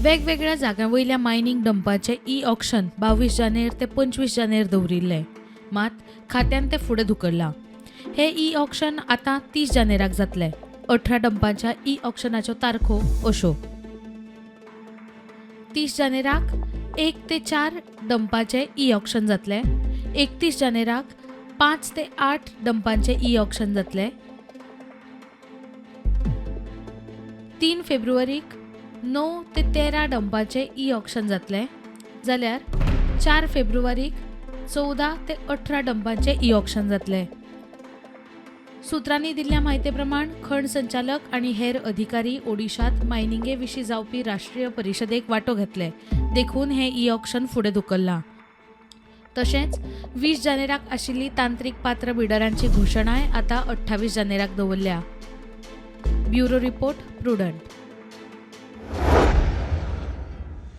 वेगवेगळ्या जाग्यांवयल्या mining डंपाचे e auction 22 जानेर ते 25 जानेर दवरिल्ले, मात खात्यान ते फुडें धुकल्ला. हे ई ऑक्शन आतां 30 जानेराक जातले. 18 डंपांच्या ई ऑक्शनाच्यो तारखो अश्यो: 30 जानेराक 1 ते 4 डंपाचे ई ऑक्शन जातले. 31 जानेराक 5 ते 8 डंपांचे ई ऑक्शन जातले. 3 फेब्रुवारीक 9 ते 13 डंपाचे ई ऑक्शन जातले. जाल्यार 4 फेब्रुवारीक 14 ते 18 डंपांचे ई ऑक्शन जातले. सुत्रांनी दिल्ल्या म्हायते प्रमाण खण संचालक आनी हेर अधिकारी ओडिशांत मायनिंगे विशीं जावपी राष्ट्रीय परिशदेक वांटो घेतले, देखून हे ई ऑक्शन फुडें धुकल्लां. तशेंच 20 जानेराक आशिल्ली तांत्रीक पात्र बिडरांची घोशणाय आतां 28 जानेराक दवरल्या. Bureau report, prudent.